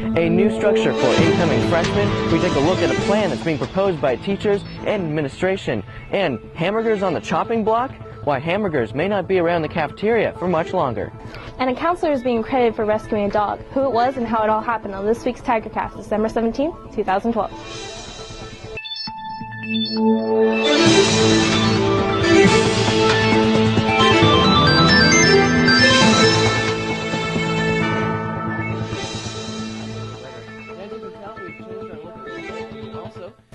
A new structure for incoming freshmen. We take a look at a plan that's being proposed by teachers and administration. And hamburgers on the chopping block? Why hamburgers may not be around the cafeteria for much longer. And a counselor is being credited for rescuing a dog. Who it was and how it all happened on this week's TigerCast, December 17, 2012.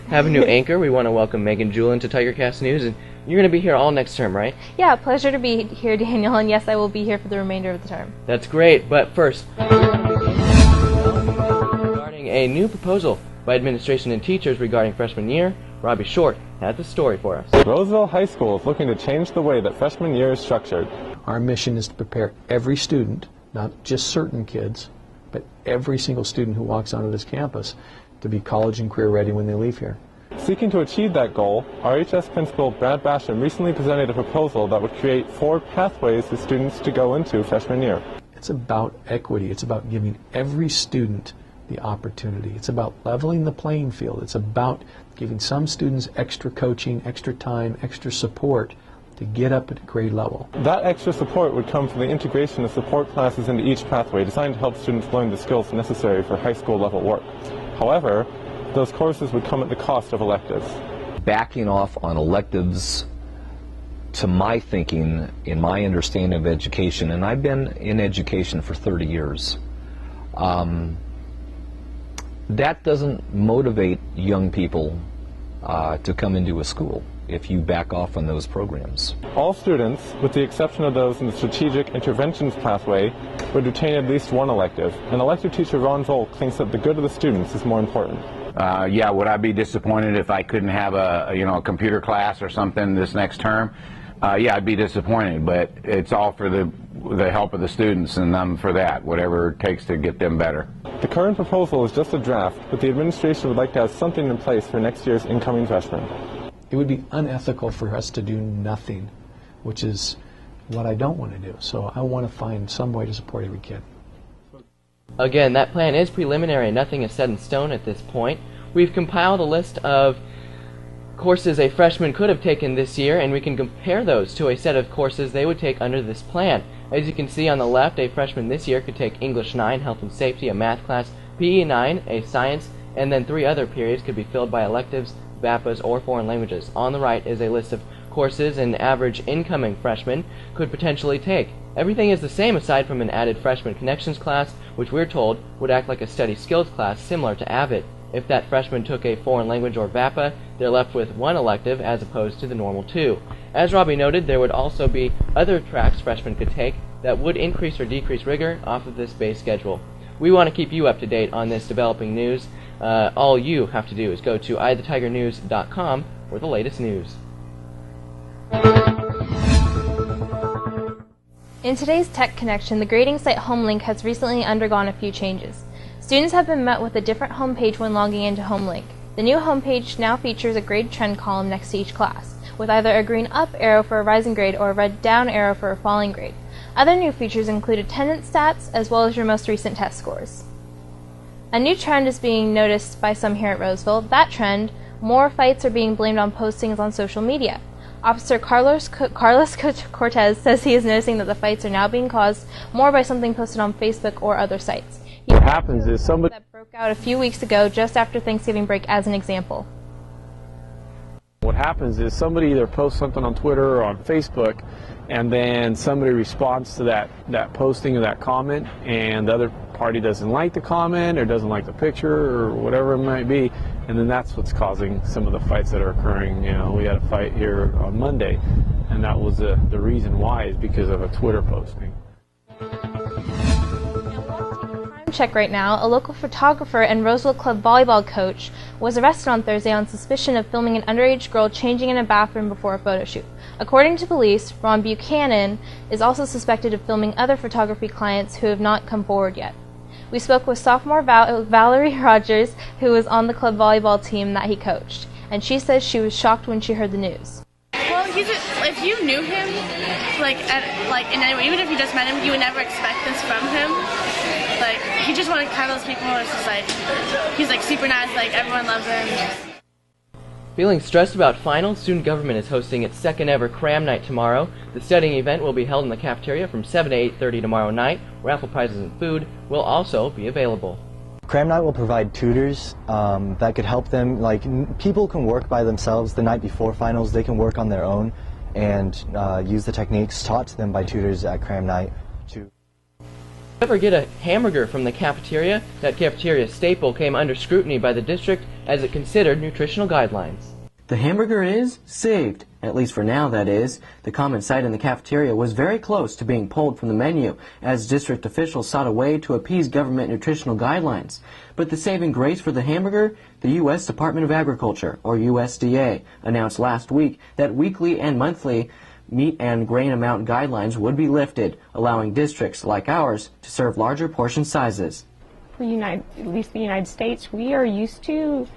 Have a new anchor. We want to welcome Meghan Julin to TigerCast News, and you're going to be here all next term, right? Yeah, pleasure to be here, Danielle, and yes, I will be here for the remainder of the term. That's great, but first, we want to begin regarding a new proposal by administration and teachers regarding freshman year. Robbie Short has the story for us. Roseville High School is looking to change the way that freshman year is structured. Our mission is to prepare every student, not just certain kids, but every single student who walks onto this campus to be college and career ready when they leave here. Seeking to achieve that goal, RHS Principal Brad Basham recently presented a proposal that would create 4 pathways for students to go into freshman year. It's about equity. It's about giving every student the opportunity. It's about leveling the playing field. It's about giving some students extra coaching, extra time, extra support to get up at a grade level. That extra support would come from the integration of support classes into each pathway designed to help students learn the skills necessary for high school level work. However, those courses would come at the cost of electives. Backing off on electives, to my thinking, in my understanding of education, and I've been in education for 30 years, that doesn't motivate young people to come into a school if you back off on those programs. All students, with the exception of those in the Strategic Interventions pathway, would retain at least one elective. And elective teacher Ron Volk thinks that the good of the students is more important. Yeah, would I be disappointed if I couldn't have a computer class or something this next term? Yeah, I'd be disappointed, but it's all for the help of the students, and I'm for that, whatever it takes to get them better. The current proposal is just a draft, but the administration would like to have something in place for next year's incoming freshmen. It would be unethical for us to do nothing, which is what I don't want to do. So I want to find some way to support every kid. Again, that plan is preliminary. Nothing is set in stone at this point. We've compiled a list of courses a freshman could have taken this year, and we can compare those to a set of courses they would take under this plan. As you can see on the left, a freshman this year could take English 9, Health and Safety, a math class, PE 9, a science, and then 3 other periods could be filled by electives, VAPAs, or foreign languages. On the right is a list of courses an average incoming freshman could potentially take. Everything is the same aside from an added freshman connections class, which we're told would act like a study skills class similar to AVID. If that freshman took a foreign language or VAPA, they're left with 1 elective as opposed to the normal 2. As Robbie noted, there would also be other tracks freshmen could take that would increase or decrease rigor off of this base schedule. We want to keep you up to date on this developing news. All you have to do is go to iTheTigerNews.com for the latest news. In today's Tech Connection, the grading site HomeLink has recently undergone a few changes. Students have been met with a different homepage when logging into HomeLink. The new homepage now features a grade trend column next to each class, with either a green up arrow for a rising grade or a red down arrow for a falling grade. Other new features include attendance stats as well as your most recent test scores. A new trend is being noticed by some here at Roseville. That trend, more fights are being blamed on postings on social media. Officer Carlos Cortez says he is noticing that the fights are now being caused more by something posted on Facebook or other sites. What happens is somebody that broke out a few weeks ago just after Thanksgiving break as an example. What happens is somebody either posts something on Twitter or on Facebook, and then somebody responds to that posting or that comment, and the other party doesn't like the comment or doesn't like the picture or whatever it might be, and then that's what's causing some of the fights that are occurring. You know, we had a fight here on Monday, and that was the reason why, is because of a Twitter posting. Check right now, a local photographer and Roseville Club volleyball coach was arrested on Thursday on suspicion of filming an underage girl changing in a bathroom before a photo shoot. According to police, Ron Buchanan is also suspected of filming other photography clients who have not come forward yet. We spoke with sophomore Valerie Rogers, who was on the club volleyball team that he coached, and she says she was shocked when she heard the news. Well, if you knew him, even if you just met him, you would never expect this from him. like, he just one of kind of those people where it's just like, he's like super nice, like everyone loves him. Feeling stressed about finals, student government is hosting its second ever cram night tomorrow. The studying event will be held in the cafeteria from 7 to 8:30 tomorrow night. Raffle prizes and food will also be available. Cram night will provide tutors that could help them. Like, people can work by themselves the night before finals. They can work on their own and use the techniques taught to them by tutors at cram night. Ever get a hamburger from the cafeteria? That cafeteria staple came under scrutiny by the district as it considered nutritional guidelines. The hamburger is saved, at least for now, that is. The common sight in the cafeteria was very close to being pulled from the menu as district officials sought a way to appease government nutritional guidelines. But the saving grace for the hamburger? The U.S. Department of Agriculture, or USDA, announced last week that weekly and monthly meat and grain amount guidelines would be lifted, allowing districts like ours to serve larger portion sizes. For at least the United States, we are used to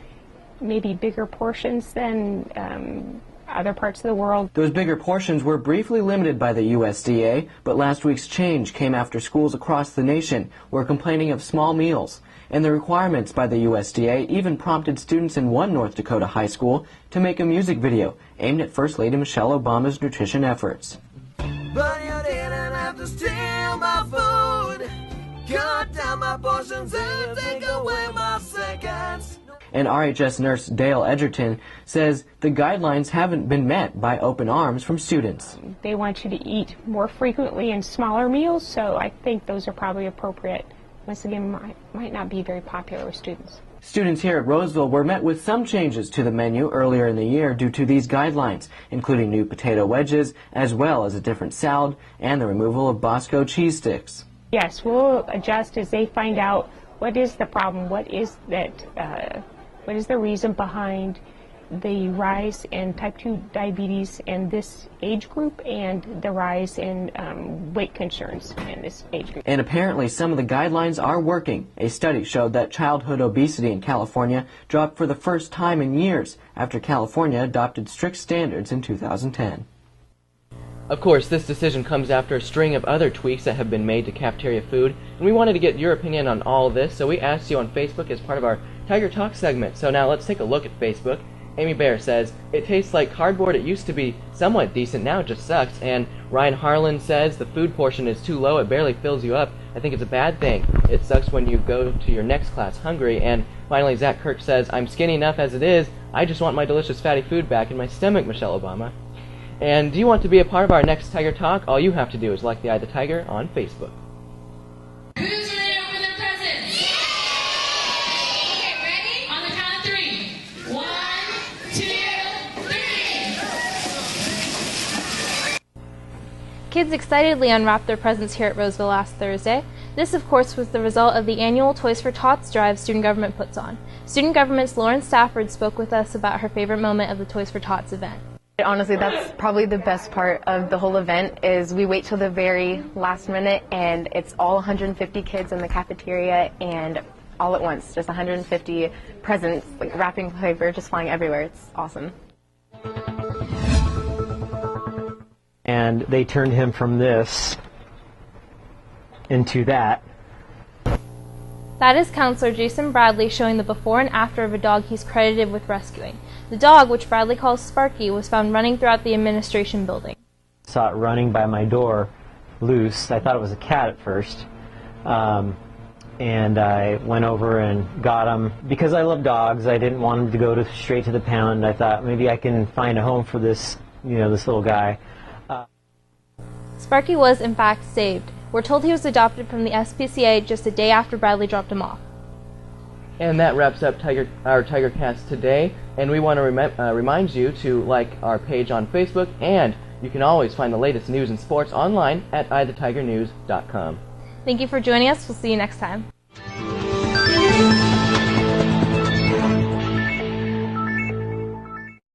maybe bigger portions than other parts of the world. Those bigger portions were briefly limited by the USDA, but last week's change came after schools across the nation were complaining of small meals. And the requirements by the USDA even prompted students in one North Dakota high school to make a music video aimed at First Lady Michelle Obama's nutrition efforts. But you didn't have to steal my food, cut down my portions and take away my seconds. And RHS nurse Dale Edgerton says the guidelines haven't been met by open arms from students. They want you to eat more frequently in smaller meals, so I think those are probably appropriate. Once again, might not be very popular with students. Students here at Roseville were met with some changes to the menu earlier in the year due to these guidelines, including new potato wedges, as well as a different salad and the removal of Bosco cheese sticks. Yes, we'll adjust as they find out what is the problem, what is the reason behind the rise in type 2 diabetes in this age group and the rise in weight concerns in this age group. And apparently some of the guidelines are working. A study showed that childhood obesity in California dropped for the first time in years after California adopted strict standards in 2010. Of course, this decision comes after a string of other tweaks that have been made to cafeteria food, and we wanted to get your opinion on all of this, so we asked you on Facebook as part of our Tiger Talk segment. So now let's take a look at Facebook. Amy Bear says, it tastes like cardboard. It used to be somewhat decent, now it just sucks. And Ryan Harlan says, the food portion is too low, it barely fills you up. I think it's a bad thing. It sucks when you go to your next class hungry. And finally, Zach Kirk says, I'm skinny enough as it is. I just want my delicious fatty food back in my stomach, Michelle Obama. And do you want to be a part of our next Tiger Talk? All you have to do is like the Eye of the Tiger on Facebook. Who's ready to open their presents? Yeah! Okay, ready? On the count of 3. 1, 2, 3. Kids excitedly unwrapped their presents here at Roseville last Thursday. This, of course, was the result of the annual Toys for Tots drive student government puts on. Student government's Lauren Stafford spoke with us about her favorite moment of the Toys for Tots event. Honestly, that's probably the best part of the whole event is we wait till the very last minute and it's all 150 kids in the cafeteria and all at once, just 150 presents, like wrapping paper just flying everywhere. It's awesome. And they turned him from this into that. That is Counselor Jason Bradley showing the before and after of a dog he's credited with rescuing. The dog, which Bradley calls Sparky, was found running throughout the administration building. Saw it running by my door, loose. I thought it was a cat at first. And I went over and got him. Because I love dogs, I didn't want him to go straight to the pound. I thought maybe I can find a home for this, this little guy. Sparky was, in fact, saved. We're told he was adopted from the SPCA just a day after Bradley dropped him off. And that wraps up our TigerCast today. And we want to remind you to like our page on Facebook, and you can always find the latest news and sports online at iTheTigerNews.com. Thank you for joining us. We'll see you next time.